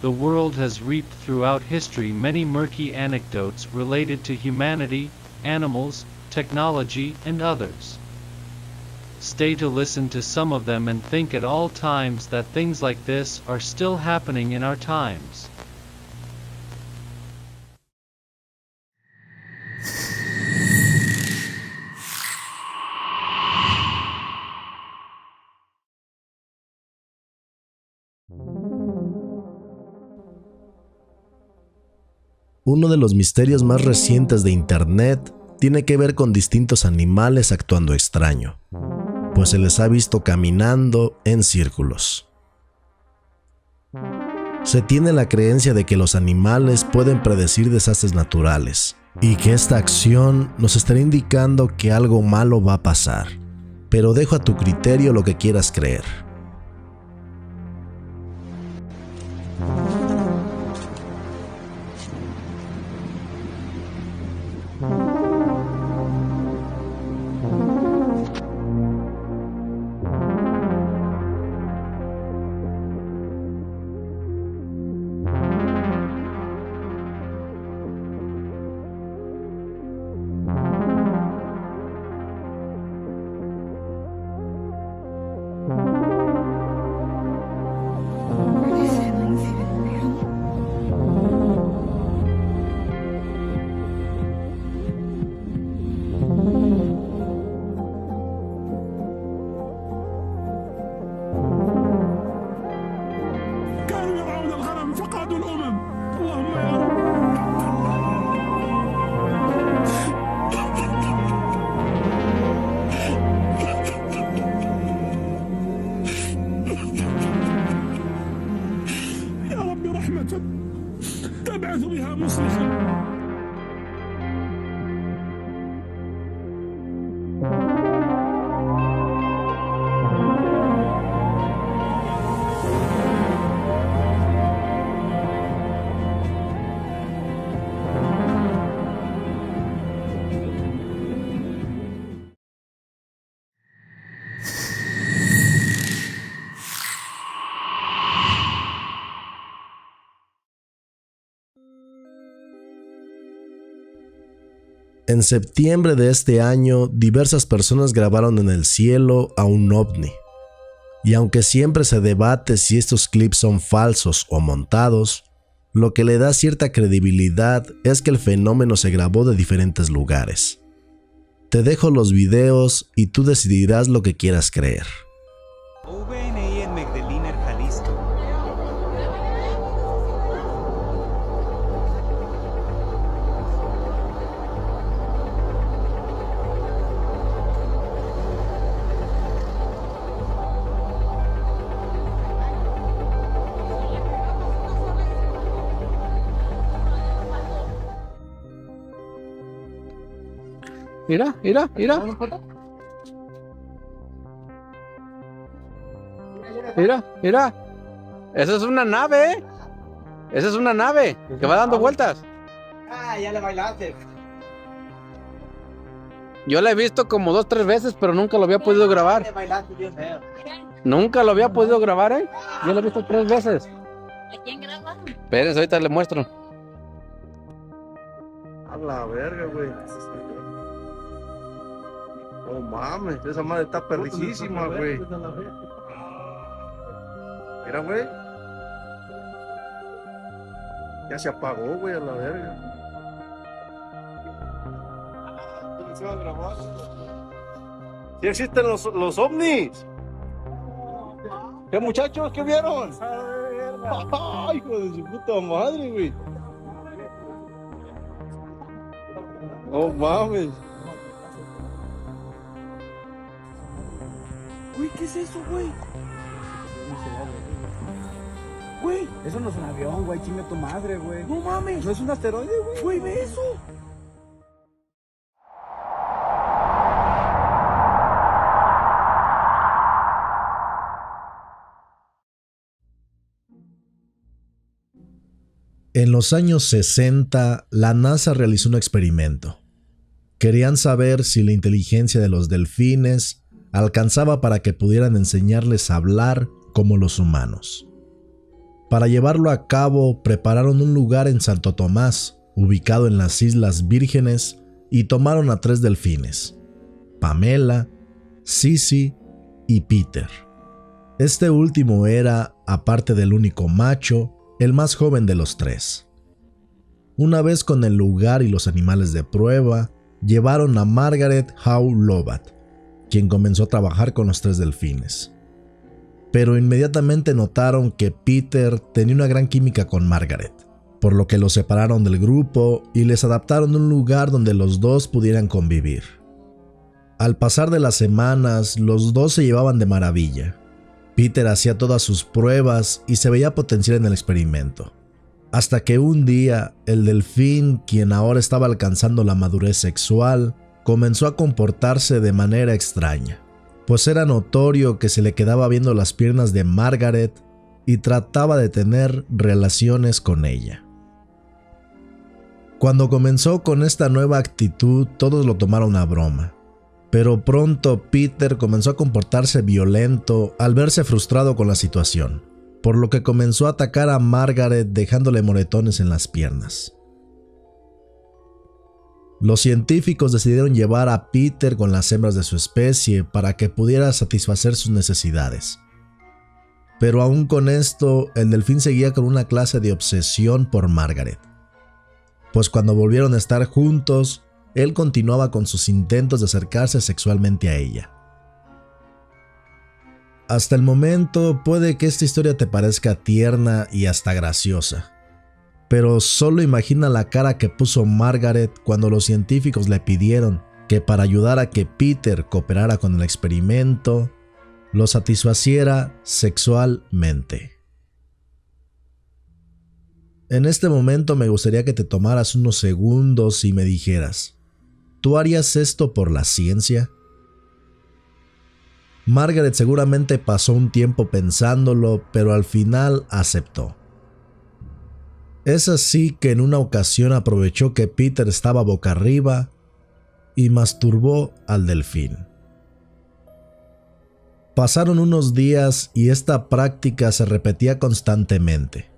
the world has reaped throughout history many murky anecdotes related to humanity, animals, technology, and others. Stay to listen to some of them and think at all times that things like this are still happening in our times. Uno de los misterios más recientes de Internet tiene que ver con distintos animales actuando extraño, pues se les ha visto caminando en círculos. Se tiene la creencia de que los animales pueden predecir desastres naturales y que esta acción nos estará indicando que algo malo va a pasar, pero dejo a tu criterio lo que quieras creer. تبعث بها مصلحا. En septiembre de este año, diversas personas grabaron en el cielo a un ovni. Y aunque siempre se debate si estos clips son falsos o montados, lo que le da cierta credibilidad es que el fenómeno se grabó de diferentes lugares. Te dejo los videos y tú decidirás lo que quieras creer. VNI en Magdalena, Jalisco. Mira, mira, mira. Mira, mira. Esa es una nave, ¿eh? Esa es una nave que va dando vueltas. Ah, ya le bailaste. Yo la he visto como 2 o 3 veces, pero nunca lo había podido grabar. Le bailaste, Dios mío. Nunca lo había podido grabar, ¿eh? Yo la he visto 3 veces. ¿A quién graba? Espérense, ahorita le muestro. A la verga, güey. No mames, esa madre está perricísima, güey. Mira, güey. Ya se apagó, güey, a la verga. ¿Sí existen los ovnis? ¿Qué muchachos? ¿Qué vieron? ¡Ay, hijo de su puta madre, güey! No mames. Güey, ¿qué es eso, güey? Güey, Eso no es un avión, güey, chinga tu madre, güey. no mames. ¿No es un asteroide, güey? Güey, ve eso. En los años 60, la NASA realizó un experimento. Querían saber si la inteligencia de los delfines alcanzaba para que pudieran enseñarles a hablar como los humanos. Para llevarlo a cabo, prepararon un lugar en Santo Tomás, ubicado en las Islas Vírgenes, y tomaron a 3 delfines: Pamela, Sissy y Peter. Este último era, aparte del único macho, el más joven de los 3. Una vez con el lugar y los animales de prueba, llevaron a Margaret Howe Lovatt, quien comenzó a trabajar con los 3 delfines. Pero inmediatamente notaron que Peter tenía una gran química con Margaret, por lo que los separaron del grupo y les adaptaron un lugar donde los dos pudieran convivir. Al pasar de las semanas, los dos se llevaban de maravilla. Peter hacía todas sus pruebas y se veía potencial en el experimento. Hasta que un día, el delfín, quien ahora estaba alcanzando la madurez sexual, comenzó a comportarse de manera extraña, pues era notorio que se le quedaba viendo las piernas de Margaret y trataba de tener relaciones con ella. Cuando comenzó con esta nueva actitud, todos lo tomaron a broma, pero pronto Peter comenzó a comportarse violento al verse frustrado con la situación, por lo que comenzó a atacar a Margaret dejándole moretones en las piernas. Los científicos decidieron llevar a Peter con las hembras de su especie para que pudiera satisfacer sus necesidades. Pero aún con esto, el delfín seguía con una clase de obsesión por Margaret, pues cuando volvieron a estar juntos, él continuaba con sus intentos de acercarse sexualmente a ella. Hasta el momento, puede que esta historia te parezca tierna y hasta graciosa, pero solo imagina la cara que puso Margaret cuando los científicos le pidieron que para ayudar a que Peter cooperara con el experimento, lo satisfaciera sexualmente. En este momento me gustaría que te tomaras unos segundos y me dijeras, ¿tú harías esto por la ciencia? Margaret seguramente pasó un tiempo pensándolo, pero al final aceptó. Es así que en una ocasión aprovechó que Peter estaba boca arriba y masturbó al delfín. Pasaron unos días y esta práctica se repetía constantemente,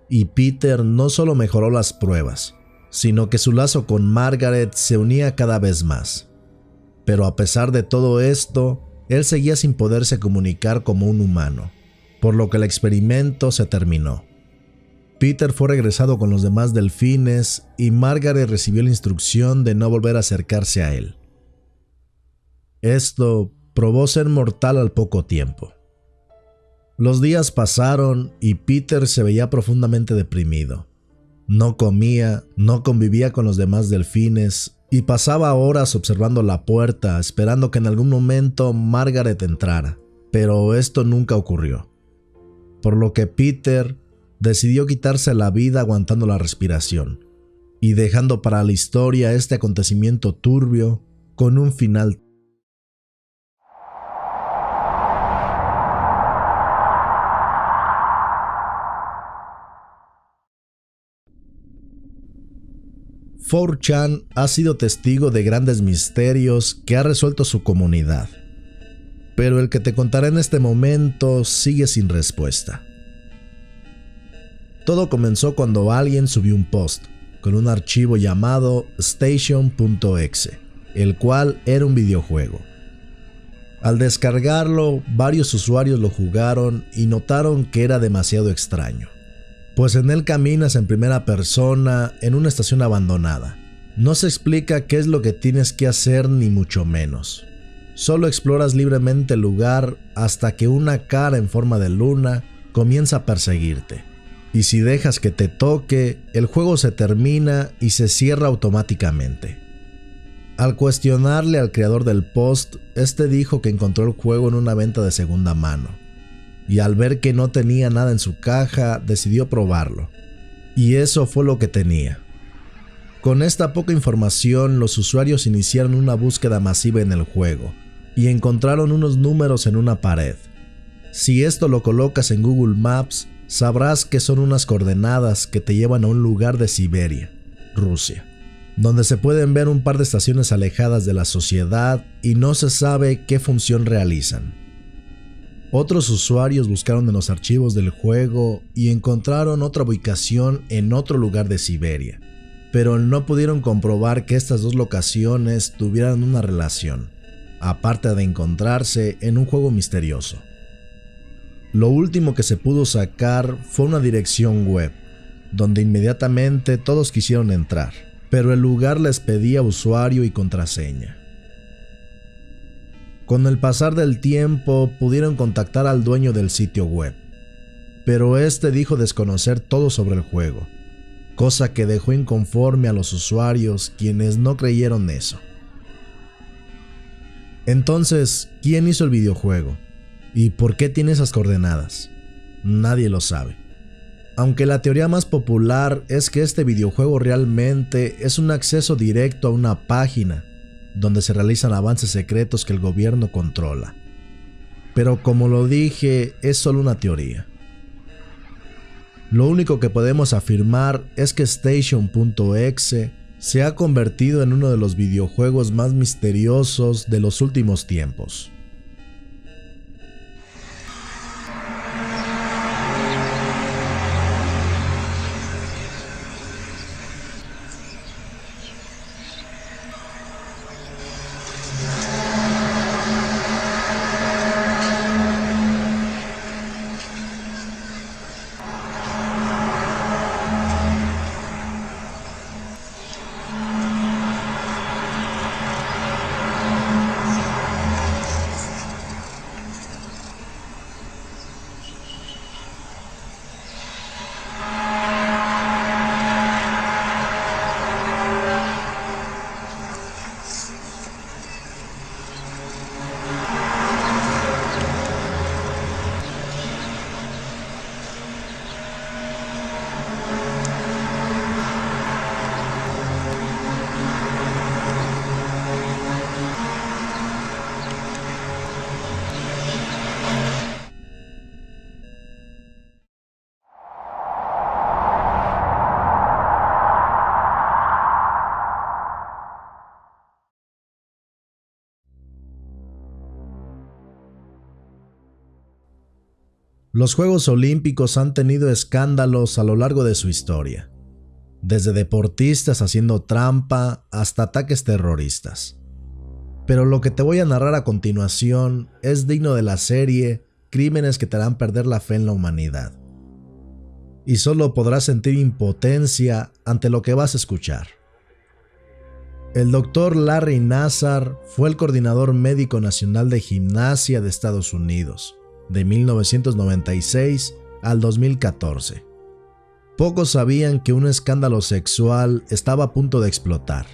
y Peter no solo mejoró las pruebas, sino que su lazo con Margaret se unía cada vez más. Pero a pesar de todo esto, él seguía sin poderse comunicar como un humano, por lo que el experimento se terminó. Peter fue regresado con los demás delfines y Margaret recibió la instrucción de no volver a acercarse a él. Esto probó ser mortal al poco tiempo. Los días pasaron y Peter se veía profundamente deprimido. No comía, no convivía con los demás delfines y pasaba horas observando la puerta esperando que en algún momento Margaret entrara, pero esto nunca ocurrió. Por lo que Peter decidió quitarse la vida aguantando la respiración y dejando para la historia este acontecimiento turbio con un final. "4chan ha sido testigo de grandes misterios que ha resuelto su comunidad, pero el que te contaré en este momento sigue sin respuesta. Todo comenzó cuando alguien subió un post con un archivo llamado station.exe, el cual era un videojuego. Al descargarlo, varios usuarios lo jugaron y notaron que era demasiado extraño, pues en él caminas en primera persona en una estación abandonada. No se explica qué es lo que tienes que hacer ni mucho menos. Solo exploras libremente el lugar hasta que una cara en forma de luna comienza a perseguirte. Y si dejas que te toque, el juego se termina y se cierra automáticamente. Al cuestionarle al creador del post, este dijo que encontró el juego en una venta de segunda mano, y al ver que no tenía nada en su caja, decidió probarlo. Y eso fue lo que tenía. Con esta poca información, los usuarios iniciaron una búsqueda masiva en el juego, y encontraron unos números en una pared. Si esto lo colocas en Google Maps, sabrás que son unas coordenadas que te llevan a un lugar de Siberia, Rusia, donde se pueden ver un par de estaciones alejadas de la sociedad y no se sabe qué función realizan. Otros usuarios buscaron en los archivos del juego y encontraron otra ubicación en otro lugar de Siberia, pero no pudieron comprobar que estas dos locaciones tuvieran una relación, aparte de encontrarse en un juego misterioso. Lo último que se pudo sacar fue una dirección web, donde inmediatamente todos quisieron entrar, pero el lugar les pedía usuario y contraseña. Con el pasar del tiempo pudieron contactar al dueño del sitio web, pero este dijo desconocer todo sobre el juego, cosa que dejó inconforme a los usuarios, quienes no creyeron eso. Entonces, ¿quién hizo el videojuego? ¿Y por qué tiene esas coordenadas? Nadie lo sabe. Aunque la teoría más popular es que este videojuego realmente es un acceso directo a una página donde se realizan avances secretos que el gobierno controla. Pero como lo dije, es solo una teoría. Lo único que podemos afirmar es que Station.exe se ha convertido en uno de los videojuegos más misteriosos de los últimos tiempos. Los Juegos Olímpicos han tenido escándalos a lo largo de su historia, desde deportistas haciendo trampa hasta ataques terroristas. Pero lo que te voy a narrar a continuación es digno de la serie Crímenes que te harán perder la fe en la humanidad. Y solo podrás sentir impotencia ante lo que vas a escuchar. El Dr. Larry Nassar fue el coordinador médico nacional de gimnasia de Estados Unidos, de 1996 al 2014. Pocos sabían que un escándalo sexual estaba a punto de explotar.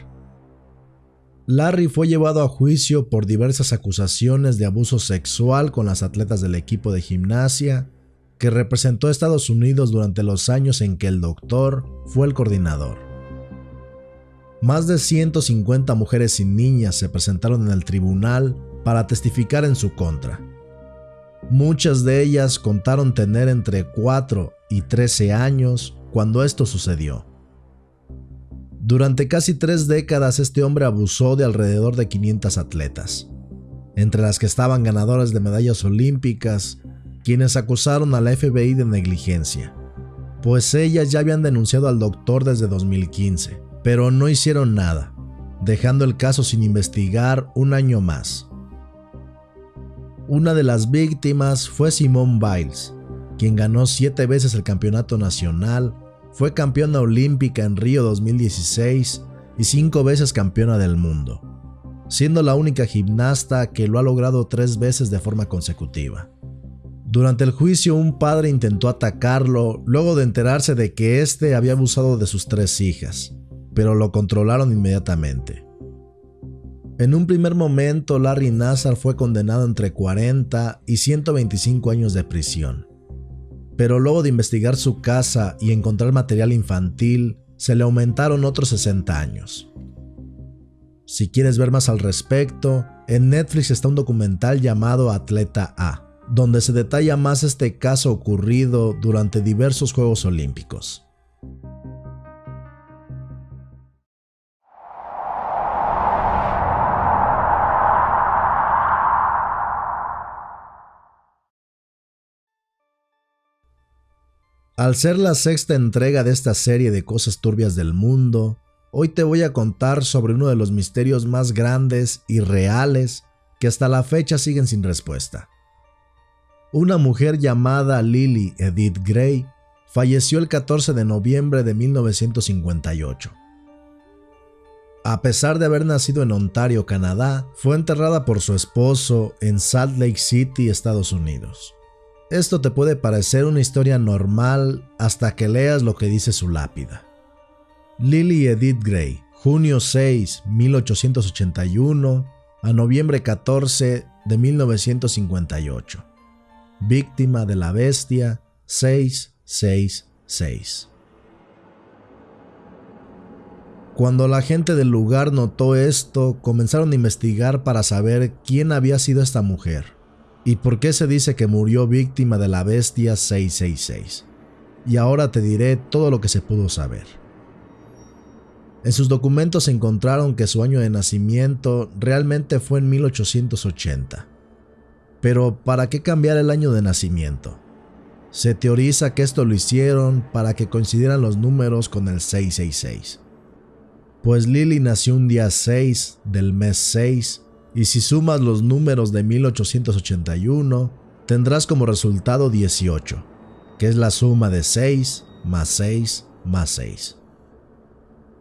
Larry fue llevado a juicio por diversas acusaciones de abuso sexual con las atletas del equipo de gimnasia que representó a Estados Unidos durante los años en que el doctor fue el coordinador. Más de 150 mujeres y niñas se presentaron en el tribunal para testificar en su contra. Muchas de ellas contaron tener entre 4 y 13 años cuando esto sucedió. Durante casi 3 décadas este hombre abusó de alrededor de 500 atletas, entre las que estaban ganadoras de medallas olímpicas, quienes acusaron a la FBI de negligencia, pues ellas ya habían denunciado al doctor desde 2015, pero no hicieron nada, dejando el caso sin investigar un año más. Una de las víctimas fue Simone Biles, quien ganó 7 veces el campeonato nacional, fue campeona olímpica en Río 2016 y 5 veces campeona del mundo, siendo la única gimnasta que lo ha logrado 3 veces de forma consecutiva. Durante el juicio, un padre intentó atacarlo luego de enterarse de que éste había abusado de sus 3 hijas, pero lo controlaron inmediatamente. En un primer momento, Larry Nassar fue condenado entre 40 y 125 años de prisión. Pero luego de investigar su casa y encontrar material infantil, se le aumentaron otros 60 años. Si quieres ver más al respecto, en Netflix está un documental llamado Atleta A, donde se detalla más este caso ocurrido durante diversos Juegos Olímpicos. Al ser la sexta entrega de esta serie de cosas turbias del mundo, hoy te voy a contar sobre uno de los misterios más grandes y reales que hasta la fecha siguen sin respuesta. Una mujer llamada Lily Edith Gray falleció el 14 de noviembre de 1958. A pesar de haber nacido en Ontario, Canadá, fue enterrada por su esposo en Salt Lake City, Estados Unidos. Esto te puede parecer una historia normal hasta que leas lo que dice su lápida. Lily Edith Gray, junio 6, 1881 a noviembre 14 de 1958. Víctima de la bestia 666. Cuando la gente del lugar notó esto, comenzaron a investigar para saber quién había sido esta mujer y por qué se dice que murió víctima de la bestia 666. Y ahora te diré todo lo que se pudo saber. En sus documentos se encontraron que su año de nacimiento realmente fue en 1880. Pero ¿para qué cambiar el año de nacimiento? Se teoriza que esto lo hicieron para que coincidieran los números con el 666. Pues Lily nació un día 6 del mes 6, y si sumas los números de 1881, tendrás como resultado 18, que es la suma de 6 más 6 más 6.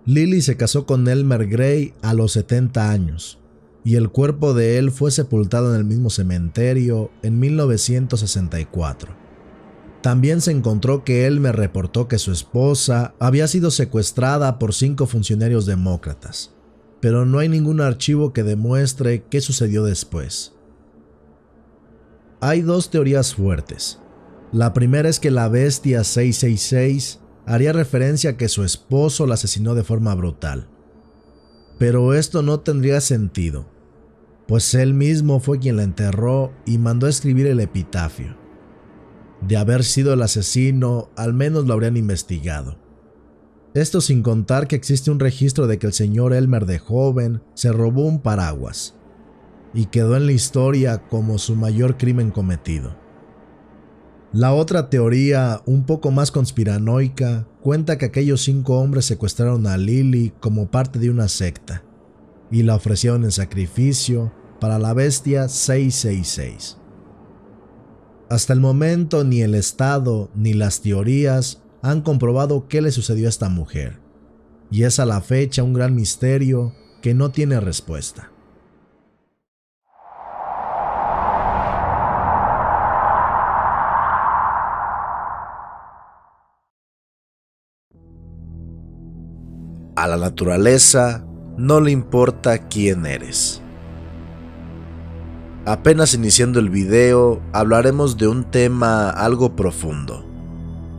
Lily se casó con Elmer Gray a los 70 años, y el cuerpo de él fue sepultado en el mismo cementerio en 1964. También se encontró que Elmer reportó que su esposa había sido secuestrada por 5 funcionarios demócratas, pero no hay ningún archivo que demuestre qué sucedió después. Hay 2 teorías fuertes. La primera es que la bestia 666 haría referencia a que su esposo la asesinó de forma brutal. Pero esto no tendría sentido, pues él mismo fue quien la enterró y mandó a escribir el epitafio. De haber sido el asesino, al menos lo habrían investigado. Esto sin contar que existe un registro de que el señor Elmer de joven se robó un paraguas y quedó en la historia como su mayor crimen cometido. La otra teoría, un poco más conspiranoica, cuenta que aquellos 5 hombres secuestraron a Lily como parte de una secta y la ofrecieron en sacrificio para la bestia 666. Hasta el momento ni el Estado ni las teorías han comprobado qué le sucedió a esta mujer, y es a la fecha un gran misterio que no tiene respuesta. A la naturaleza no le importa quién eres. Apenas iniciando el video, hablaremos de un tema algo profundo.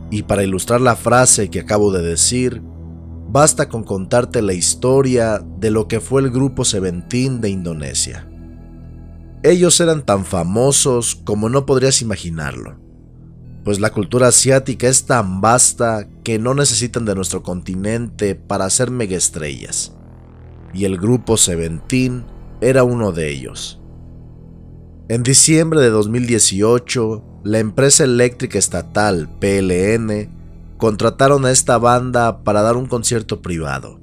Y para ilustrar la frase que acabo de decir, basta con contarte la historia de lo que fue el grupo Seventeen de Indonesia. Ellos eran tan famosos como no podrías imaginarlo, pues la cultura asiática es tan vasta que no necesitan de nuestro continente para ser megaestrellas. Y el grupo Seventeen era uno de ellos. En diciembre de 2018, la empresa eléctrica estatal PLN contrataron a esta banda para dar un concierto privado,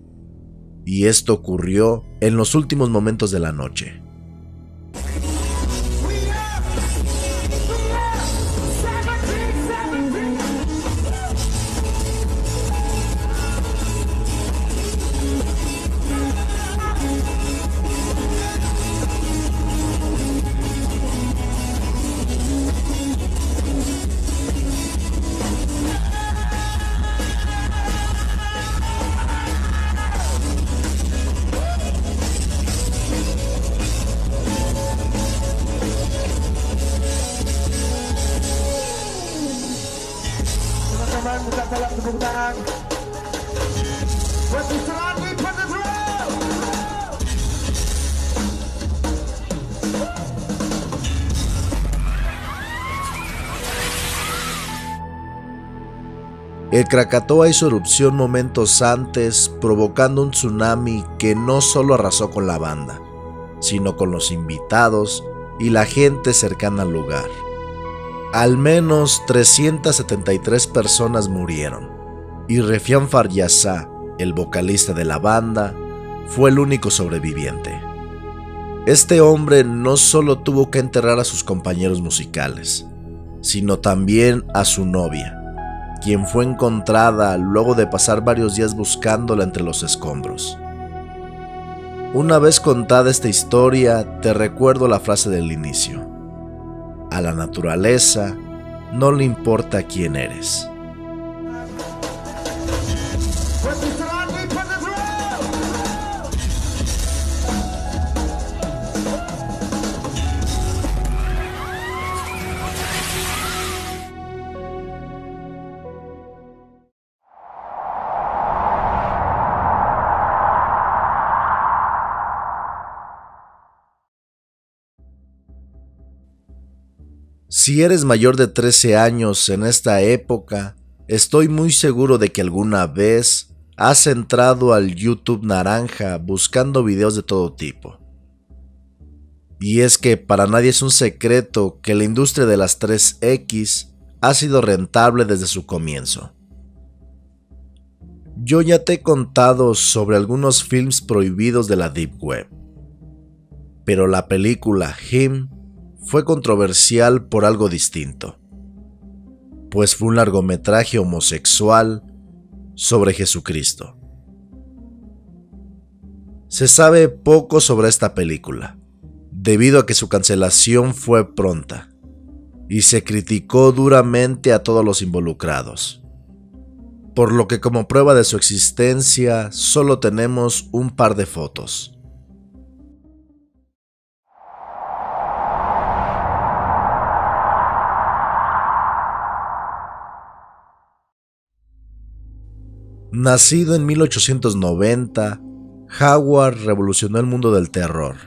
y esto ocurrió en los últimos momentos de la noche. El Krakatoa hizo erupción momentos antes, provocando un tsunami que no solo arrasó con la banda, sino con los invitados y la gente cercana al lugar. Al menos 373 personas murieron, y Refian Faryazah, el vocalista de la banda, fue el único sobreviviente. Este hombre no solo tuvo que enterrar a sus compañeros musicales, sino también a su novia, quien fue encontrada luego de pasar varios días buscándola entre los escombros. Una vez contada esta historia, te recuerdo la frase del inicio: a la naturaleza no le importa quién eres. Si eres mayor de 13 años en esta época, estoy muy seguro de que alguna vez has entrado al YouTube naranja buscando videos de todo tipo. Y es que para nadie es un secreto que la industria de las 3X ha sido rentable desde su comienzo. Yo ya te he contado sobre algunos films prohibidos de la Deep Web, pero la película Him fue controversial por algo distinto, pues fue un largometraje homosexual sobre Jesucristo. Se sabe poco sobre esta película, debido a que su cancelación fue pronta, y se criticó duramente a todos los involucrados, por lo que como prueba de su existencia solo tenemos un par de fotos. Nacido en 1890, Howard revolucionó el mundo del terror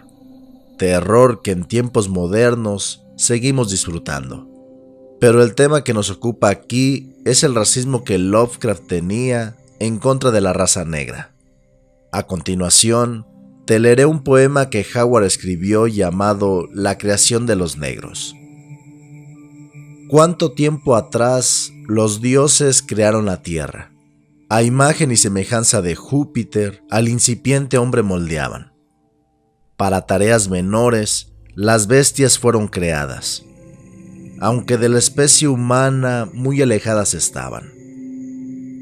que en tiempos modernos seguimos disfrutando. Pero el tema que nos ocupa aquí es el racismo que Lovecraft tenía en contra de la raza negra. A continuación, te leeré un poema que Howard escribió llamado La creación de los negros. ¿Cuánto tiempo atrás los dioses crearon la tierra? A imagen y semejanza de Júpiter, al incipiente hombre moldeaban. Para tareas menores, las bestias fueron creadas, aunque de la especie humana muy alejadas estaban.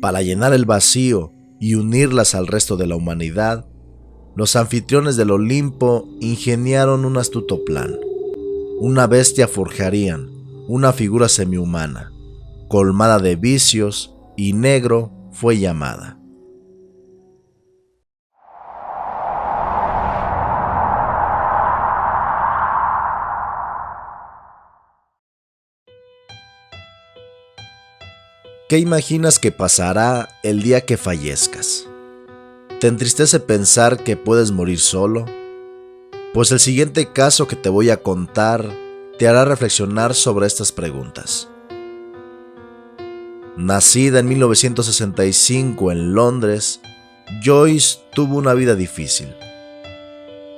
Para llenar el vacío y unirlas al resto de la humanidad, los anfitriones del Olimpo ingeniaron un astuto plan. Una bestia forjarían, una figura semihumana, colmada de vicios y negro, fue llamada. ¿Qué imaginas que pasará el día que fallezcas? ¿Te entristece pensar que puedes morir solo? Pues el siguiente caso que te voy a contar te hará reflexionar sobre estas preguntas. Nacida en 1965 en Londres, Joyce tuvo una vida difícil.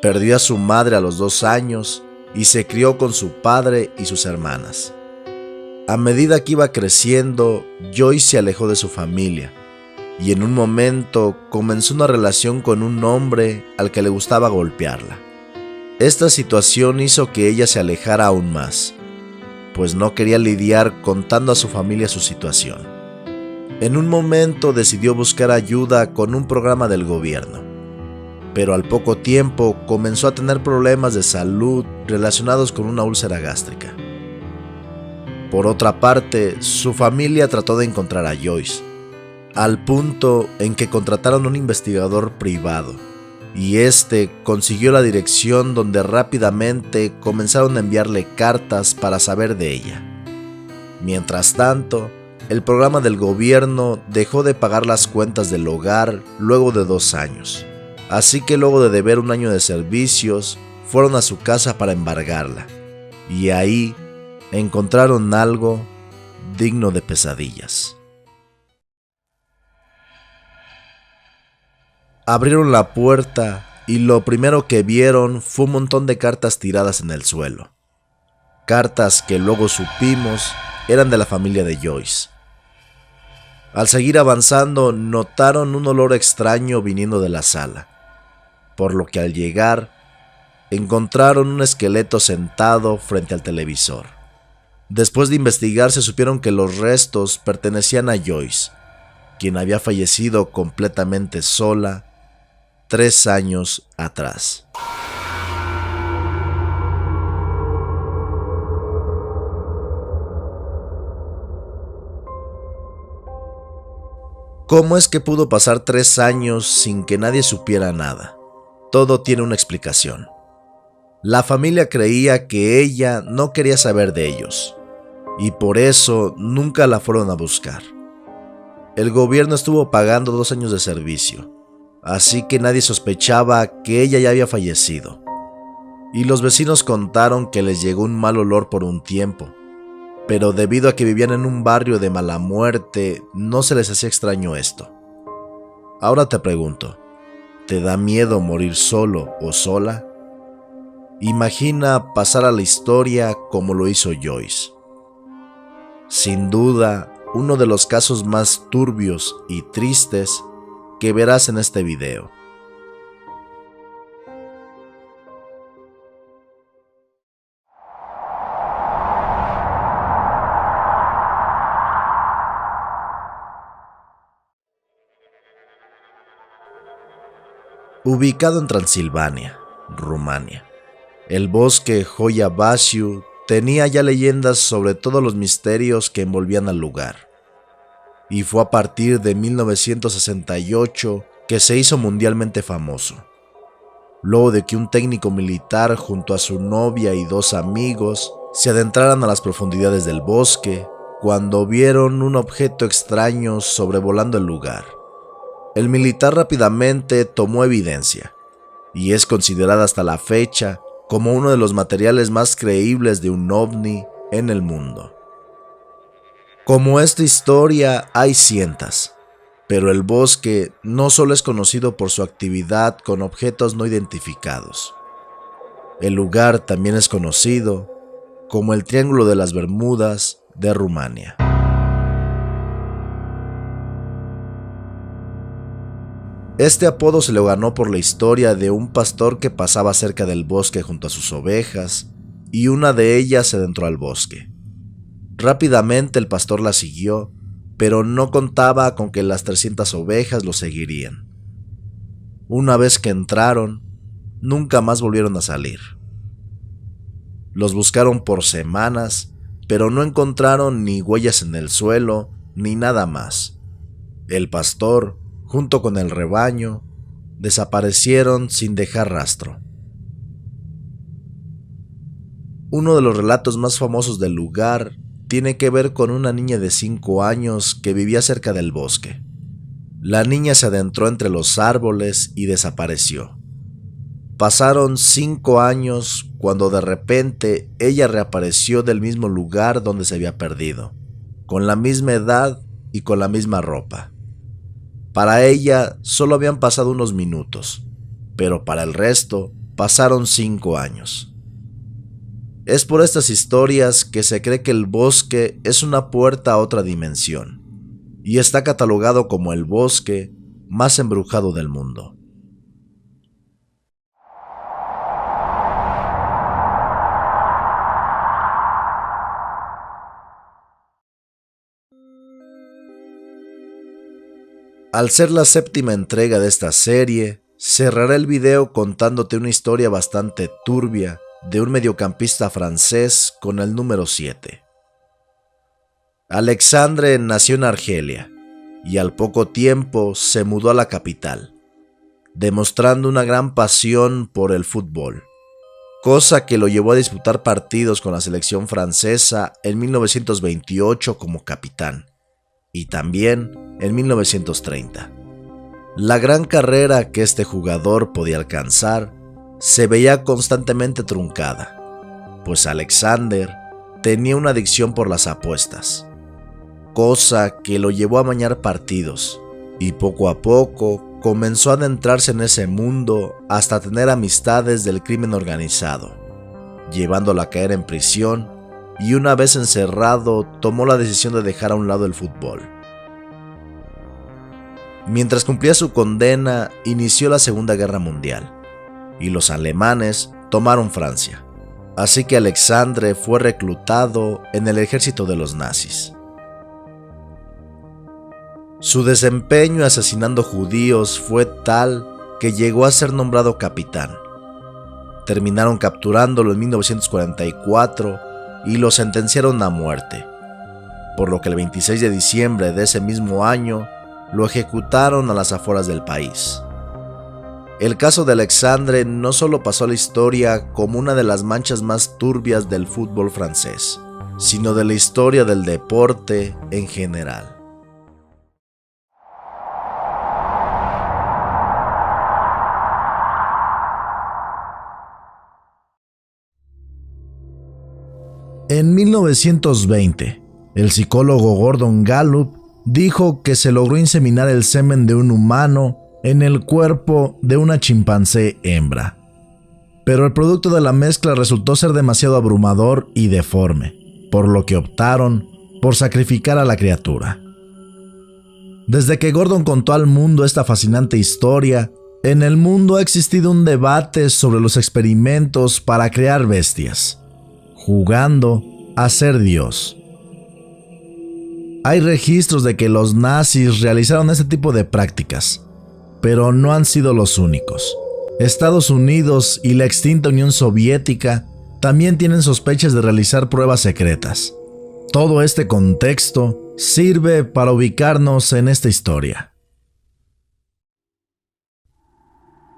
Perdió a su madre a los 2 años y se crió con su padre y sus hermanas. A medida que iba creciendo, Joyce se alejó de su familia y en un momento comenzó una relación con un hombre al que le gustaba golpearla. Esta situación hizo que ella se alejara aún más, pues no quería lidiar contando a su familia su situación. En un momento decidió buscar ayuda con un programa del gobierno, pero al poco tiempo comenzó a tener problemas de salud relacionados con una úlcera gástrica. Por otra parte, su familia trató de encontrar a Joyce, al punto en que contrataron un investigador privado, y este consiguió la dirección donde rápidamente comenzaron a enviarle cartas para saber de ella. Mientras tanto, el programa del gobierno dejó de pagar las cuentas del hogar luego de 2 años, así que luego de deber 1 año de servicios, fueron a su casa para embargarla, y ahí encontraron algo digno de pesadillas. Abrieron la puerta y lo primero que vieron fue un montón de cartas tiradas en el suelo. cartas que luego supimos eran de la familia de Joyce. Al seguir avanzando, notaron un olor extraño viniendo de la sala, por lo que al llegar, encontraron un esqueleto sentado frente al televisor. Después de investigar, se supieron que los restos pertenecían a Joyce, quien había fallecido completamente sola 3 años atrás. ¿Cómo es que pudo pasar 3 años sin que nadie supiera nada? Todo tiene una explicación. La familia creía que ella no quería saber de ellos, y por eso nunca la fueron a buscar. El gobierno estuvo pagando 2 años de servicio, así que nadie sospechaba que ella ya había fallecido. Y los vecinos contaron que les llegó un mal olor por un tiempo, pero debido a que vivían en un barrio de mala muerte, no se les hacía extraño esto. Ahora te pregunto, ¿te da miedo morir solo o sola? Imagina pasar a la historia como lo hizo Joyce. Sin duda, uno de los casos más turbios y tristes que verás en este video. Ubicado en Transilvania, Rumania, el bosque Hoia Baciu tenía ya leyendas sobre todos los misterios que envolvían al lugar. Y fue a partir de 1968 que se hizo mundialmente famoso, luego de que un técnico militar junto a su novia y 2 amigos se adentraran a las profundidades del bosque cuando vieron un objeto extraño sobrevolando el lugar. El militar rápidamente tomó evidencia, y es considerada hasta la fecha como uno de los materiales más creíbles de un ovni en el mundo. Como esta historia hay cientos, pero el bosque no solo es conocido por su actividad con objetos no identificados. El lugar también es conocido como el Triángulo de las Bermudas de Rumania. Este apodo se lo ganó por la historia de un pastor que pasaba cerca del bosque junto a sus ovejas y una de ellas se adentró al bosque. Rápidamente el pastor la siguió, pero no contaba con que las 300 ovejas lo seguirían. Una vez que entraron, nunca más volvieron a salir. Los buscaron por semanas, pero no encontraron ni huellas en el suelo ni nada más. El pastor, junto con el rebaño, desaparecieron sin dejar rastro. Uno de los relatos más famosos del lugar tiene que ver con una niña de 5 años que vivía cerca del bosque. La niña se adentró entre los árboles y desapareció. Pasaron 5 años cuando de repente ella reapareció del mismo lugar donde se había perdido, con la misma edad y con la misma ropa. Para ella solo habían pasado unos minutos, pero para el resto pasaron 5 años. Es por estas historias que se cree que el bosque es una puerta a otra dimensión, y está catalogado como el bosque más embrujado del mundo. Al ser la 7ª entrega de esta serie, cerraré el video contándote una historia bastante turbia de un mediocampista francés con el número 7. Alexandre nació en Argelia y al poco tiempo se mudó a la capital, demostrando una gran pasión por el fútbol, cosa que lo llevó a disputar partidos con la selección francesa en 1928 como capitán, y también en 1930. La gran carrera que este jugador podía alcanzar se veía constantemente truncada, pues Alexander tenía una adicción por las apuestas, cosa que lo llevó a amañar partidos, y poco a poco comenzó a adentrarse en ese mundo hasta tener amistades del crimen organizado, llevándolo a caer en prisión y una vez encerrado tomó la decisión de dejar a un lado el fútbol. Mientras cumplía su condena, inició la Segunda Guerra Mundial y los alemanes tomaron Francia, así que Alexandre fue reclutado en el ejército de los nazis. Su desempeño asesinando judíos fue tal que llegó a ser nombrado capitán. Terminaron capturándolo en 1944 y lo sentenciaron a muerte, por lo que el 26 de diciembre de ese mismo año lo ejecutaron a las afueras del país. El caso de Alexandre no solo pasó a la historia como una de las manchas más turbias del fútbol francés, sino de la historia del deporte en general. En 1920, el psicólogo Gordon Gallup dijo que se logró inseminar el semen de un humano en el cuerpo de una chimpancé hembra. Pero el producto de la mezcla resultó ser demasiado abrumador y deforme, por lo que optaron por sacrificar a la criatura. Desde que Gordon contó al mundo esta fascinante historia, en el mundo ha existido un debate sobre los experimentos para crear bestias, jugando a ser Dios. Hay registros de que los nazis realizaron este tipo de prácticas, pero no han sido los únicos. Estados Unidos y la extinta Unión Soviética también tienen sospechas de realizar pruebas secretas. Todo este contexto sirve para ubicarnos en esta historia.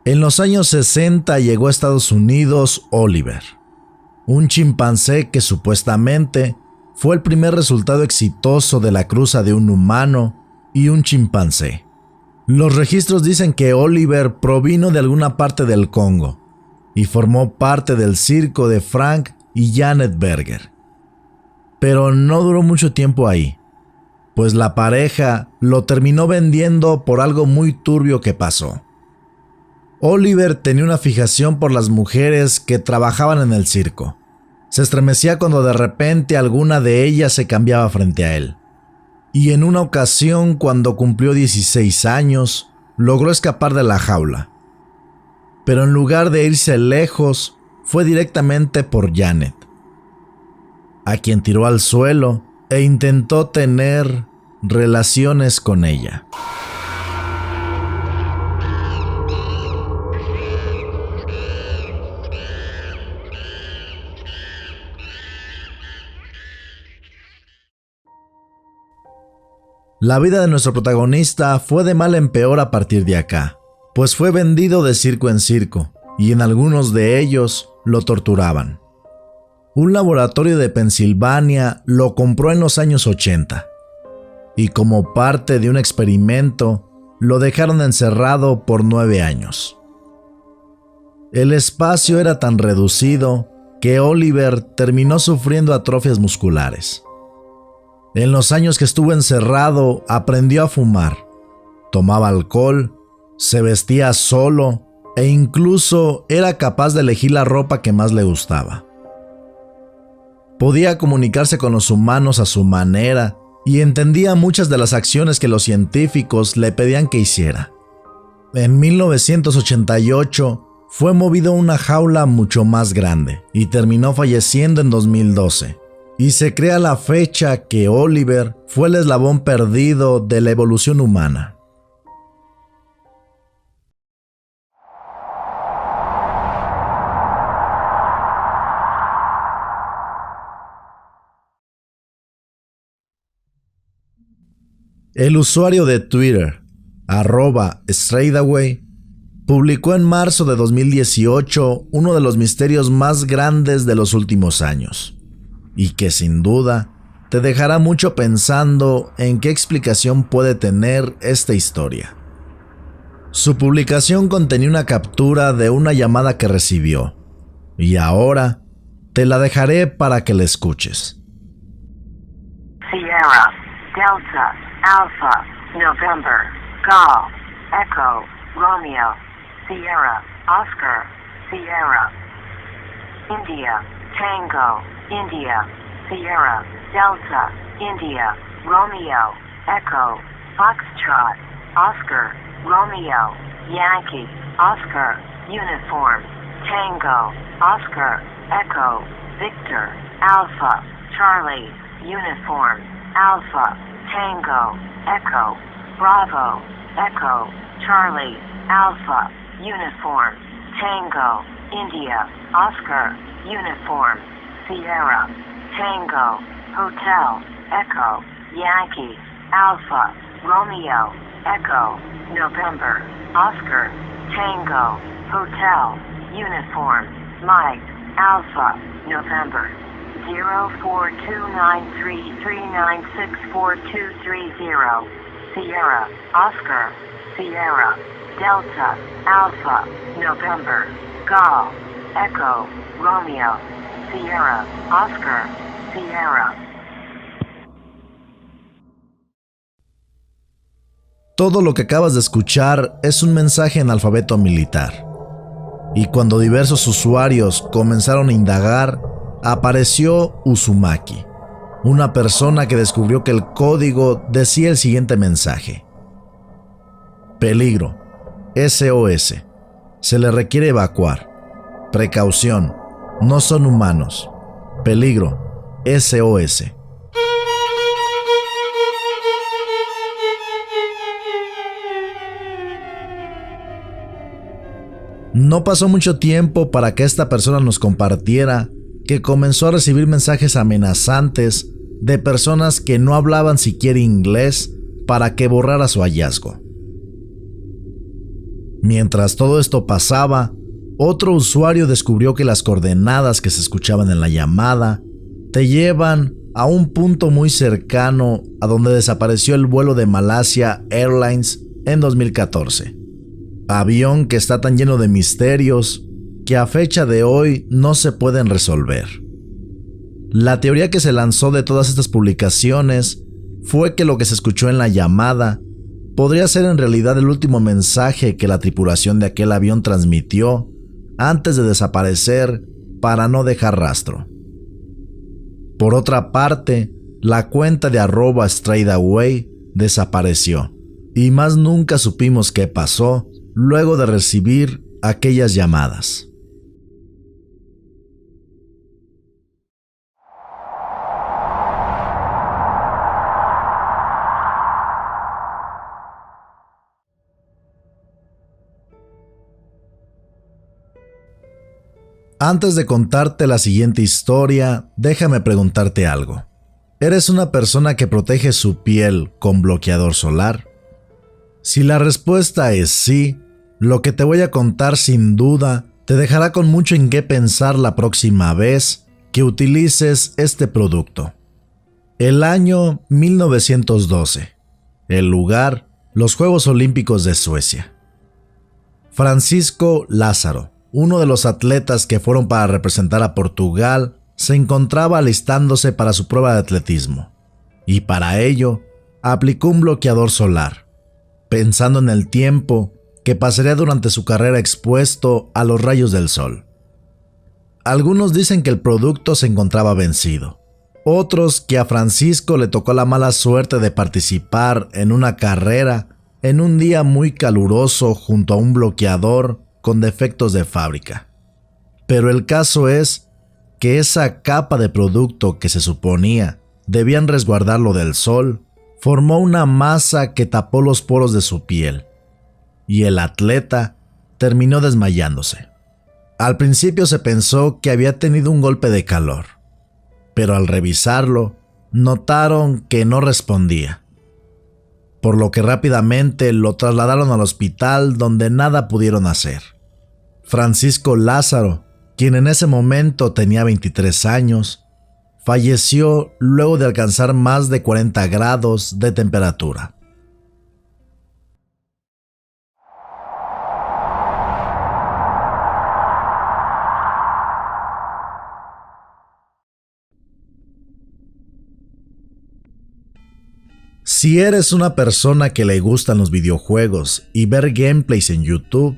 En los años 60 llegó a Estados Unidos Oliver, un chimpancé que supuestamente fue el primer resultado exitoso de la cruza de un humano y un chimpancé. Los registros dicen que Oliver provino de alguna parte del Congo y formó parte del circo de Frank y Janet Berger. Pero no duró mucho tiempo ahí, pues la pareja lo terminó vendiendo por algo muy turbio que pasó. Oliver tenía una fijación por las mujeres que trabajaban en el circo. Se estremecía cuando de repente alguna de ellas se cambiaba frente a él. Y en una ocasión, cuando cumplió 16 años, logró escapar de la jaula. Pero en lugar de irse lejos, fue directamente por Janet, a quien tiró al suelo e intentó tener relaciones con ella. La vida de nuestro protagonista fue de mal en peor a partir de acá, pues fue vendido de circo en circo, y en algunos de ellos lo torturaban. Un laboratorio de Pensilvania lo compró en los años 80, y como parte de un experimento, lo dejaron encerrado por 9 años. El espacio era tan reducido que Oliver terminó sufriendo atrofias musculares. En los años que estuvo encerrado, aprendió a fumar, tomaba alcohol, se vestía solo e incluso era capaz de elegir la ropa que más le gustaba. Podía comunicarse con los humanos a su manera y entendía muchas de las acciones que los científicos le pedían que hiciera. En 1988 fue movido a una jaula mucho más grande y terminó falleciendo en 2012. Y se crea la fecha que Oliver fue el eslabón perdido de la evolución humana. El usuario de Twitter, @straightaway, publicó en marzo de 2018 uno de los misterios más grandes de los últimos años, y que sin duda te dejará mucho pensando en qué explicación puede tener esta historia. Su publicación contenía una captura de una llamada que recibió, y ahora te la dejaré para que la escuches. Sierra, Delta, Alpha, November, Golf, Echo, Romeo, Sierra, Oscar, Sierra, India, Tango, India, Sierra, Delta, India, Romeo, Echo, Foxtrot, Oscar, Romeo, Yankee, Oscar, Uniform, Tango, Oscar, Echo, Victor, Alpha, Charlie, Uniform, Alpha, Tango, Echo, Bravo, Echo, Charlie, Alpha, Uniform, Tango, India, Oscar, Uniform, Sierra, Tango, Hotel, Echo, Yankee, Alpha, Romeo, Echo, November, Oscar, Tango, Hotel, Uniform, Mike, Alpha, November, 042933964230, Sierra, Oscar, Sierra, Delta, Alpha, November, Golf, Echo, Romeo, Sierra, Oscar, Sierra. Todo lo que acabas de escuchar es un mensaje en alfabeto militar. Y cuando diversos usuarios comenzaron a indagar, apareció Uzumaki, una persona que descubrió que el código decía el siguiente mensaje: peligro, SOS, se le requiere evacuar, precaución, no son humanos, peligro, SOS. No pasó mucho tiempo para que esta persona nos compartiera que comenzó a recibir mensajes amenazantes de personas que no hablaban siquiera inglés para que borrara su hallazgo. Mientras todo esto pasaba, otro usuario descubrió que las coordenadas que se escuchaban en la llamada te llevan a un punto muy cercano a donde desapareció el vuelo de Malaysia Airlines en 2014. Avión que está tan lleno de misterios que a fecha de hoy no se pueden resolver. La teoría que se lanzó de todas estas publicaciones fue que lo que se escuchó en la llamada podría ser en realidad el último mensaje que la tripulación de aquel avión transmitió antes de desaparecer para no dejar rastro. Por otra parte, la cuenta de @straightaway desapareció y más nunca supimos qué pasó luego de recibir aquellas llamadas. Antes de contarte la siguiente historia, déjame preguntarte algo. ¿Eres una persona que protege su piel con bloqueador solar? Si la respuesta es sí, lo que te voy a contar sin duda te dejará con mucho en qué pensar la próxima vez que utilices este producto. El año 1912. El lugar, los Juegos Olímpicos de Suecia. Francisco Lázaro, uno de los atletas que fueron para representar a Portugal, se encontraba alistándose para su prueba de atletismo, y para ello aplicó un bloqueador solar, pensando en el tiempo que pasaría durante su carrera expuesto a los rayos del sol. Algunos dicen que el producto se encontraba vencido, otros que a Francisco le tocó la mala suerte de participar en una carrera en un día muy caluroso junto a un bloqueador con defectos de fábrica. Pero el caso es que esa capa de producto que se suponía debían resguardarlo del sol, formó una masa que tapó los poros de su piel, y el atleta terminó desmayándose. Al principio se pensó que había tenido un golpe de calor, pero al revisarlo, notaron que no respondía, por lo que rápidamente lo trasladaron al hospital donde nada pudieron hacer. Francisco Lázaro, quien en ese momento tenía 23 años, falleció luego de alcanzar más de 40 grados de temperatura. Si eres una persona que le gustan los videojuegos y ver gameplays en YouTube,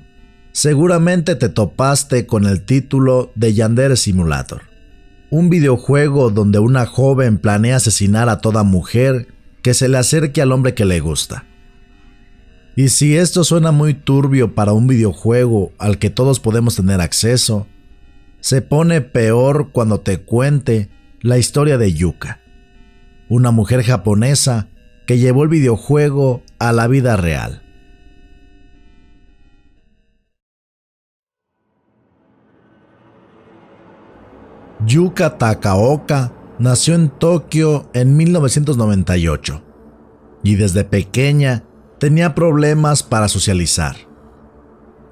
seguramente te topaste con el título de Yandere Simulator. un videojuego donde una joven planea asesinar a toda mujer que se le acerque al hombre que le gusta. Y si esto suena muy turbio para un videojuego al que todos podemos tener acceso, se pone peor cuando te cuente la historia de Yuka, una mujer japonesa que llevó el videojuego a la vida real. Yuka Takaoka nació en Tokio en 1998 y desde pequeña tenía problemas para socializar,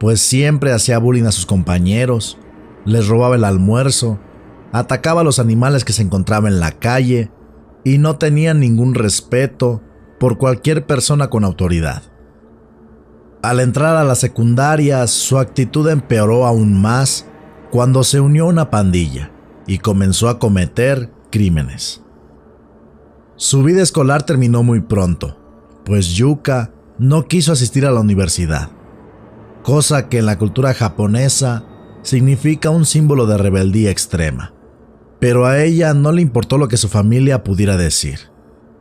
pues siempre hacía bullying a sus compañeros, les robaba el almuerzo, atacaba a los animales que se encontraban en la calle y no tenía ningún respeto por cualquier persona con autoridad. Al entrar a la secundaria, su actitud empeoró aún más cuando se unió a una pandilla y comenzó a cometer crímenes. Su vida escolar terminó muy pronto, pues Yuka no quiso asistir a la universidad, cosa que en la cultura japonesa significa un símbolo de rebeldía extrema. Pero a ella no le importó lo que su familia pudiera decir,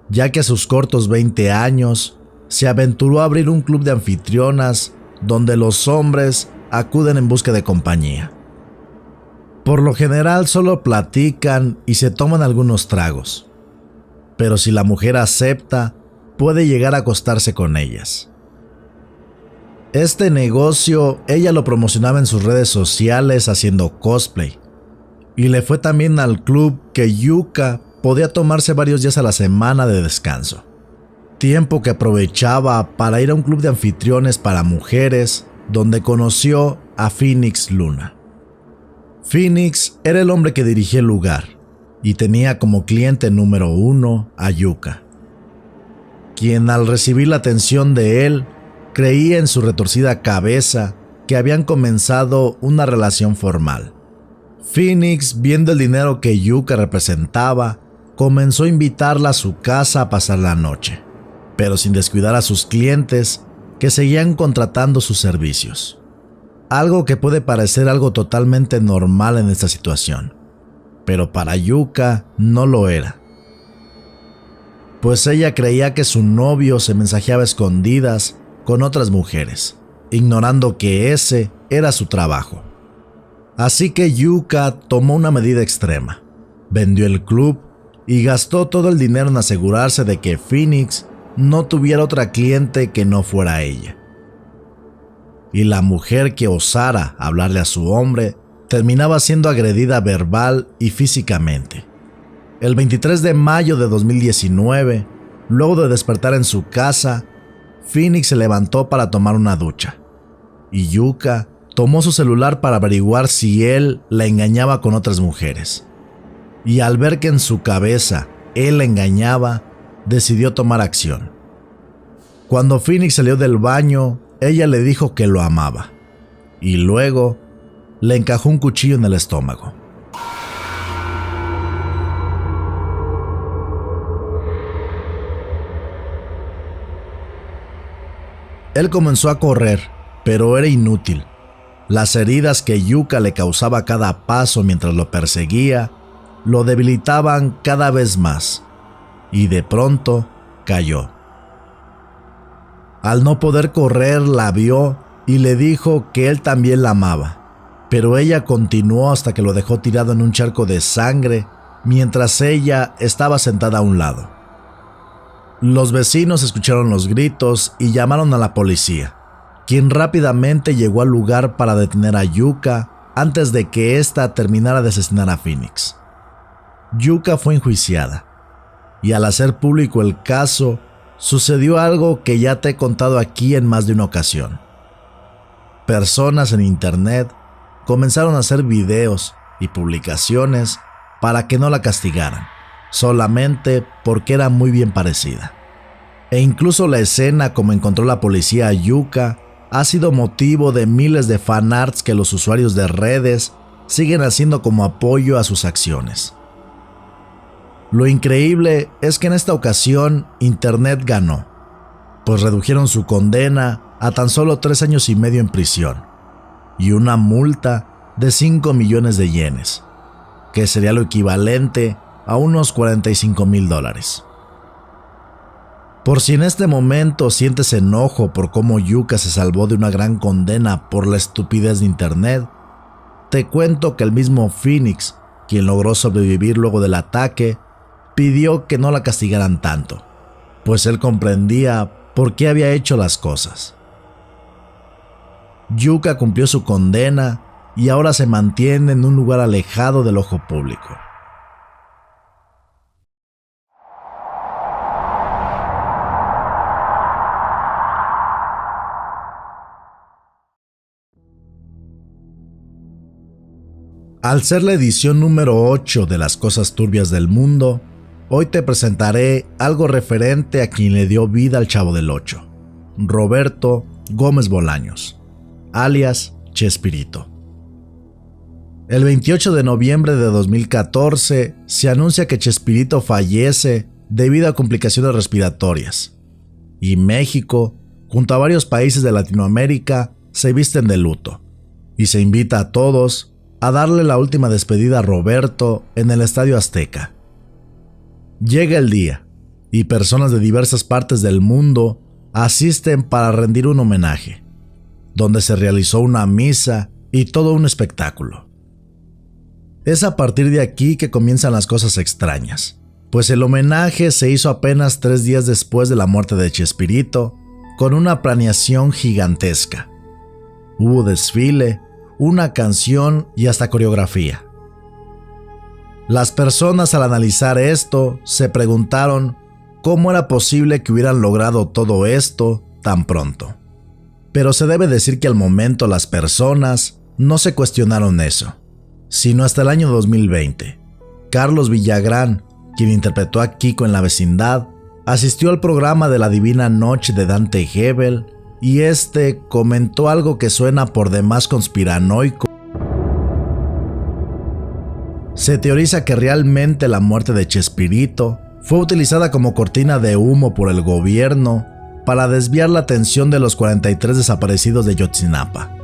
ya que a sus cortos 20 años se aventuró a abrir un club de anfitrionas donde los hombres acuden en busca de compañía. Por lo general solo platican y se toman algunos tragos, pero si la mujer acepta, puede llegar a acostarse con ellas. Este negocio ella lo promocionaba en sus redes sociales haciendo cosplay, y le fue también al club que Yuka podía tomarse varios días a la semana de descanso, tiempo que aprovechaba para ir a un club de anfitriones para mujeres donde conoció a Phoenix Luna. Phoenix era el hombre que dirigía el lugar y tenía como cliente número 1 a Yuka, quien al recibir la atención de él creía en su retorcida cabeza que habían comenzado una relación formal. Phoenix, viendo el dinero que Yuka representaba, comenzó a invitarla a su casa a pasar la noche, pero sin descuidar a sus clientes que seguían contratando sus servicios. Algo que puede parecer algo totalmente normal en esta situación, pero para Yuka no lo era, pues ella creía que su novio se mensajeaba a escondidas con otras mujeres, ignorando que ese era su trabajo. Así que Yuka tomó una medida extrema, vendió el club y gastó todo el dinero en asegurarse de que Phoenix no tuviera otra cliente que no fuera ella. Y la mujer que osara hablarle a su hombre terminaba siendo agredida verbal y físicamente. El 23 de mayo de 2019, luego de despertar en su casa, Phoenix se levantó para tomar una ducha, y Yuka tomó su celular para averiguar si él la engañaba con otras mujeres. Y al ver que en su cabeza él la engañaba, decidió tomar acción. Cuando Phoenix salió del baño, ella le dijo que lo amaba, y luego le encajó un cuchillo en el estómago. Él comenzó a correr, pero era inútil. Las heridas que Yuka le causaba a cada paso mientras lo perseguía, lo debilitaban cada vez más, y de pronto cayó. Al no poder correr, la vio y le dijo que él también la amaba, pero ella continuó hasta que lo dejó tirado en un charco de sangre mientras ella estaba sentada a un lado. Los vecinos escucharon los gritos y llamaron a la policía, quien rápidamente llegó al lugar para detener a Yuka antes de que ésta terminara de asesinar a Phoenix. Yuka fue enjuiciada, y al hacer público el caso, sucedió algo que ya te he contado aquí en más de una ocasión. Personas en internet comenzaron a hacer videos y publicaciones para que no la castigaran, solamente porque era muy bien parecida. E incluso la escena como encontró la policía a Yuka ha sido motivo de miles de fanarts que los usuarios de redes siguen haciendo como apoyo a sus acciones. Lo increíble es que en esta ocasión Internet ganó, pues redujeron su condena a tan solo 3 años y medio en prisión y una multa de 5 millones de yenes, que sería lo equivalente a unos $45,000. Por si en este momento sientes enojo por cómo Yuka se salvó de una gran condena por la estupidez de internet, te cuento que el mismo Phoenix, quien logró sobrevivir luego del ataque, pidió que no la castigaran tanto, pues él comprendía por qué había hecho las cosas. Yuka cumplió su condena y ahora se mantiene en un lugar alejado del ojo público. Al ser la edición número 8 de Las Cosas Turbias del Mundo, hoy te presentaré algo referente a quien le dio vida al Chavo del Ocho, Roberto Gómez Bolaños, alias Chespirito. El 28 de noviembre de 2014 se anuncia que Chespirito fallece debido a complicaciones respiratorias, y México, junto a varios países de Latinoamérica, se visten de luto, y se invita a todos a darle la última despedida a Roberto en el Estadio Azteca. Llega el día, y personas de diversas partes del mundo asisten para rendir un homenaje, donde se realizó una misa y todo un espectáculo. Es a partir de aquí que comienzan las cosas extrañas, pues el homenaje se hizo apenas 3 días después de la muerte de Chespirito, con una planeación gigantesca. Hubo desfile, una canción y hasta coreografía. Las personas al analizar esto se preguntaron cómo era posible que hubieran logrado todo esto tan pronto. Pero se debe decir que al momento las personas no se cuestionaron eso, sino hasta el año 2020. Carlos Villagrán, quien interpretó a Kiko en La Vecindad, asistió al programa de La Divina Noche de Dante Gebel y comentó algo que suena por demás conspiranoico. Se teoriza que realmente la muerte de Chespirito fue utilizada como cortina de humo por el gobierno para desviar la atención de los 43 desaparecidos de Yotzinapa.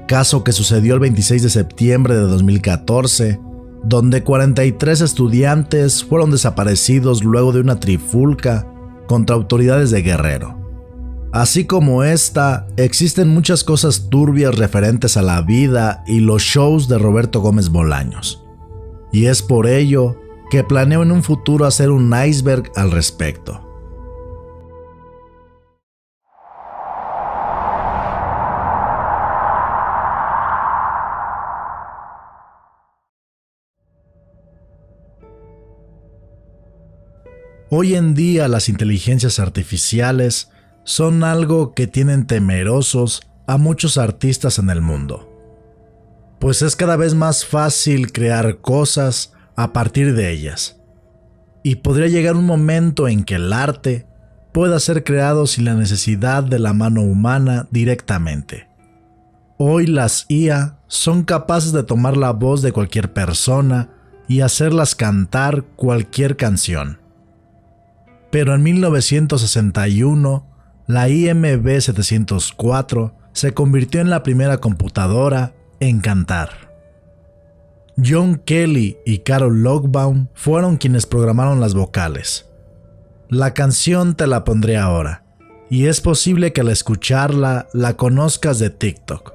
Caso que sucedió el 26 de septiembre de 2014, donde 43 estudiantes fueron desaparecidos luego de una trifulca contra autoridades de Guerrero. Así como existen muchas cosas turbias referentes a la vida y los shows de Roberto Gómez Bolaños. Y es por ello que planeo en un futuro hacer un iceberg al respecto. Hoy en día las inteligencias artificiales son algo que tienen temerosos a muchos artistas en el mundo, pues es cada vez más fácil crear cosas a partir de ellas, y podría llegar un momento en que el arte pueda ser creado sin la necesidad de la mano humana directamente. Hoy las IA son capaces de tomar la voz de cualquier persona y hacerlas cantar cualquier canción. Pero en 1961, la IMB 704 se convirtió en la primera computadora en cantar. John Kelly y Carol Lockbaum fueron quienes programaron las vocales. La canción te la pondré ahora, y es posible que al escucharla la conozcas de TikTok,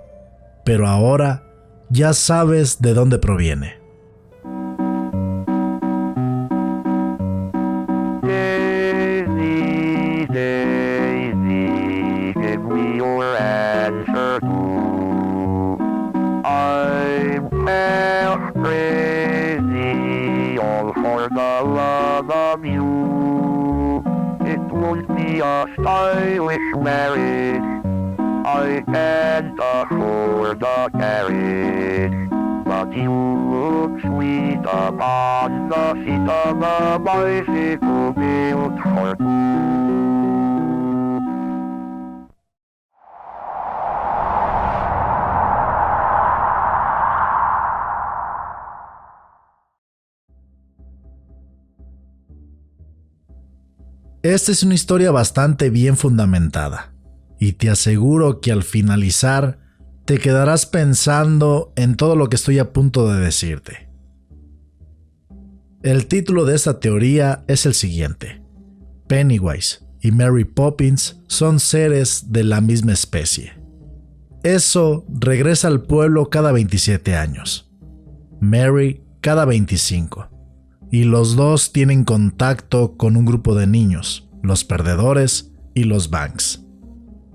pero ahora ya sabes de dónde proviene. Crazy, all for the love of you. It would be a stylish marriage. I can't afford the carriage, but you look sweet upon the seat of a bicycle built for two. Esta es una historia bastante bien fundamentada, y te aseguro que al finalizar te quedarás pensando en todo lo que estoy a punto de decirte. El título de esta teoría es el siguiente: Pennywise y Mary Poppins son seres de la misma especie. Eso regresa al pueblo cada 27 años. Mary cada 25. Y los dos tienen contacto con un grupo de niños, los perdedores y los Banks.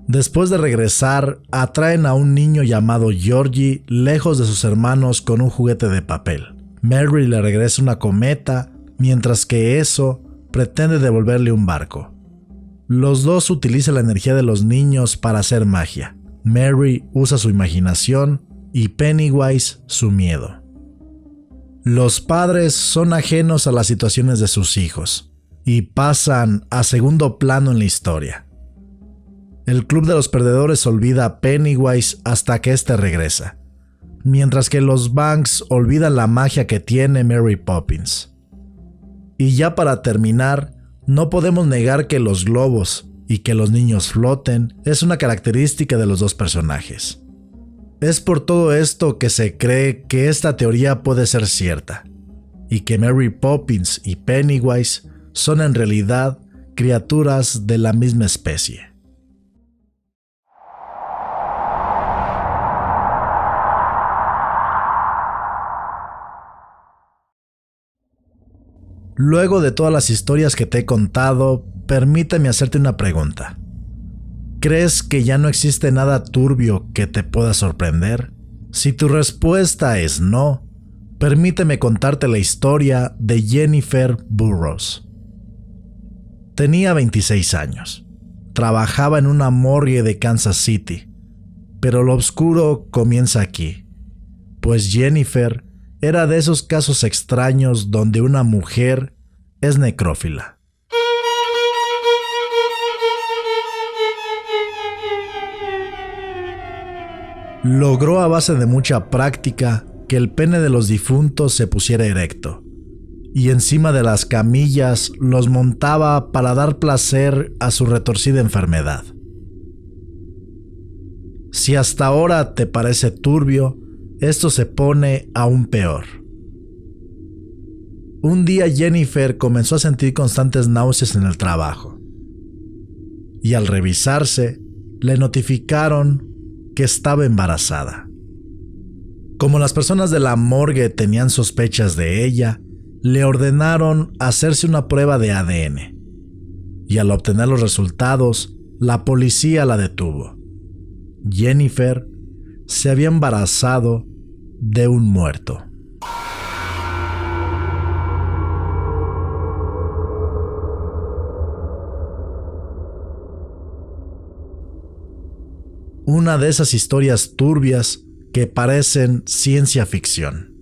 Después de regresar, atraen a un niño llamado Georgie lejos de sus hermanos con un juguete de papel. Mary le regresa una cometa, mientras que eso pretende devolverle un barco. Los dos utilizan la energía de los niños para hacer magia. Mary usa su imaginación y Pennywise su miedo. Los padres son ajenos a las situaciones de sus hijos y pasan a segundo plano en la historia. El club de los perdedores olvida a Pennywise hasta que éste regresa, mientras que los Banks olvidan la magia que tiene Mary Poppins. Y ya para terminar, no podemos negar que los globos y que los niños floten es una característica de los dos personajes. Es por todo esto que se cree que esta teoría puede ser cierta, y que Mary Poppins y Pennywise son en realidad criaturas de la misma especie. Luego de todas las historias que te he contado, permíteme hacerte una pregunta. ¿Crees que ya no existe nada turbio que te pueda sorprender? Si tu respuesta es no, permíteme contarte la historia de Jennifer Burroughs. Tenía 26 años. Trabajaba en una morgue de Kansas City. Pero lo oscuro comienza aquí, pues Jennifer era de esos casos extraños donde una mujer es necrófila. Logró a base de mucha práctica que el pene de los difuntos se pusiera erecto, y encima de las camillas los montaba para dar placer a su retorcida enfermedad. Si hasta ahora te parece turbio, esto se pone aún peor. Un día Jennifer comenzó a sentir constantes náuseas en el trabajo, y al revisarse, le notificaron que estaba embarazada. Como las personas de la morgue tenían sospechas de ella, le ordenaron hacerse una prueba de ADN, y al obtener los resultados, la policía la detuvo. Jennifer se había embarazado de un muerto. Una de esas historias turbias que parecen ciencia ficción.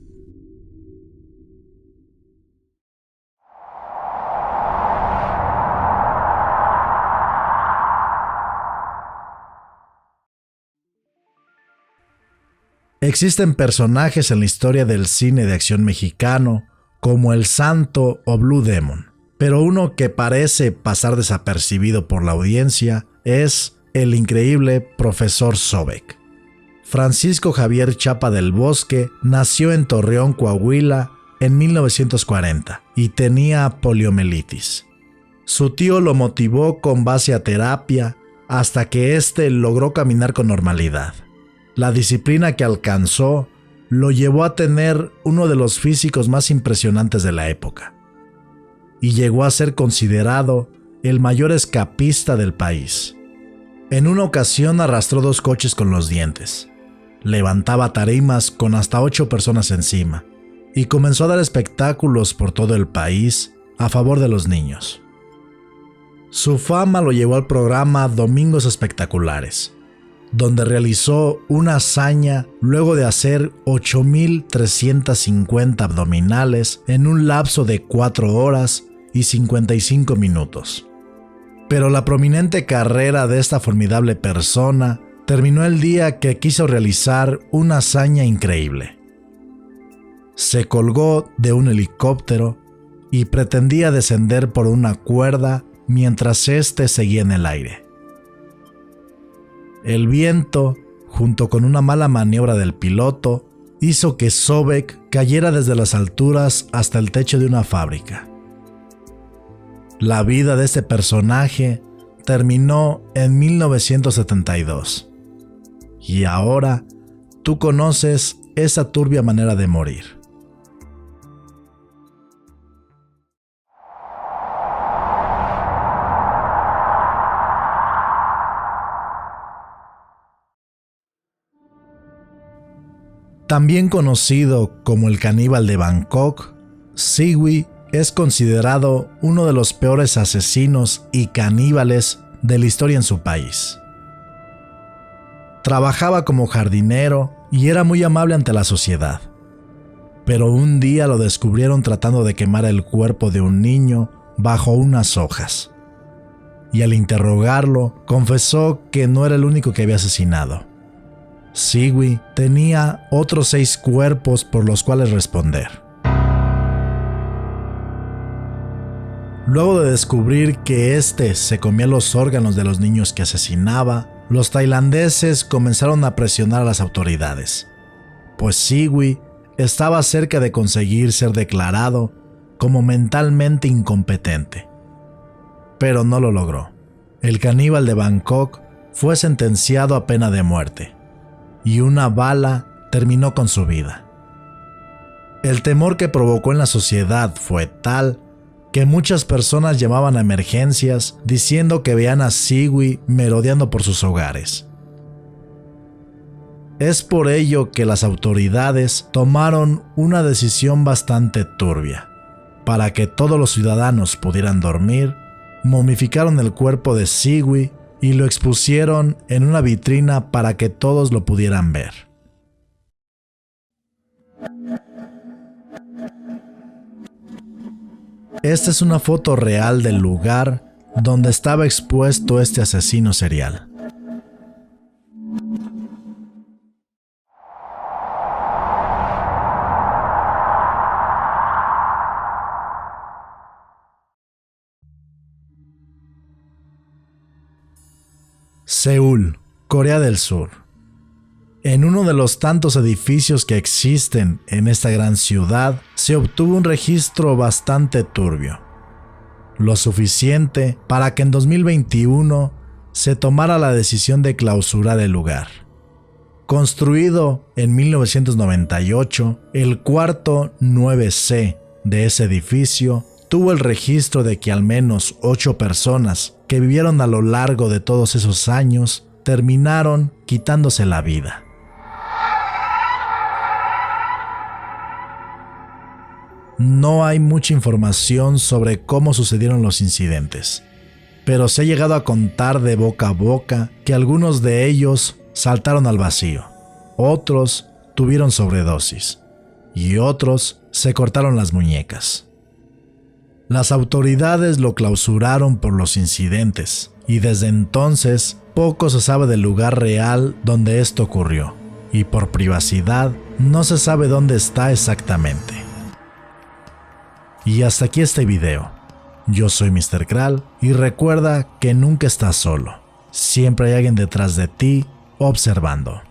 Existen personajes en la historia del cine de acción mexicano como el Santo o Blue Demon, pero uno que parece pasar desapercibido por la audiencia es el increíble Profesor Sobek. Francisco Javier Chapa del Bosque nació en Torreón, Coahuila, en 1940 y tenía poliomielitis. Su tío lo motivó con base a terapia hasta que éste logró caminar con normalidad. La disciplina que alcanzó lo llevó a tener uno de los físicos más impresionantes de la época y llegó a ser considerado el mayor escapista del país. En una ocasión arrastró 2 coches con los dientes, levantaba tarimas con hasta 8 personas encima y comenzó a dar espectáculos por todo el país a favor de los niños. Su fama lo llevó al programa Domingos Espectaculares, donde realizó una hazaña luego de hacer 8,350 abdominales en un lapso de 4 horas y 55 minutos. Pero la prominente carrera de esta formidable persona terminó el día que quiso realizar una hazaña increíble. Se colgó de un helicóptero y pretendía descender por una cuerda mientras éste seguía en el aire. El viento, junto con una mala maniobra del piloto, hizo que Sobek cayera desde las alturas hasta el techo de una fábrica. La vida de este personaje terminó en 1972. Y ahora tú conoces esa turbia manera de morir. También conocido como el caníbal de Bangkok, Siwi es considerado uno de los peores asesinos y caníbales de la historia en su país. Trabajaba como jardinero y era muy amable ante la sociedad. Pero un día lo descubrieron tratando de quemar el cuerpo de un niño bajo unas hojas. Y al interrogarlo, confesó que no era el único que había asesinado. Siwi tenía otros 6 cuerpos por los cuales responder. Luego de descubrir que se comía los órganos de los niños que asesinaba, los tailandeses comenzaron a presionar a las autoridades, pues Siwi estaba cerca de conseguir ser declarado como mentalmente incompetente. Pero no lo logró. El caníbal de Bangkok fue sentenciado a pena de muerte, y una bala terminó con su vida. El temor que provocó en la sociedad fue tal que muchas personas llamaban a emergencias diciendo que veían a Siwi merodeando por sus hogares. Es por ello que las autoridades tomaron una decisión bastante turbia. Para que todos los ciudadanos pudieran dormir, momificaron el cuerpo de Siwi y lo expusieron en una vitrina para que todos lo pudieran ver. Esta es una foto real del lugar donde estaba expuesto este asesino serial. Seúl, Corea del Sur. En uno de los tantos edificios que existen en esta gran ciudad, se obtuvo un registro bastante turbio. Lo suficiente para que en 2021 se tomara la decisión de clausurar el lugar. Construido en 1998, el cuarto 9C de ese edificio tuvo el registro de que al menos 8 personas que vivieron a lo largo de todos esos años terminaron quitándose la vida. No hay mucha información sobre cómo sucedieron los incidentes, pero se ha llegado a contar de boca a boca que algunos de ellos saltaron al vacío, otros tuvieron sobredosis y otros se cortaron las muñecas. Las autoridades lo clausuraron por los incidentes y desde entonces poco se sabe del lugar real donde esto ocurrió y por privacidad no se sabe dónde está exactamente. Y hasta aquí este video. Yo soy Mr. Kral y recuerda que nunca estás solo. Siempre hay alguien detrás de ti observando.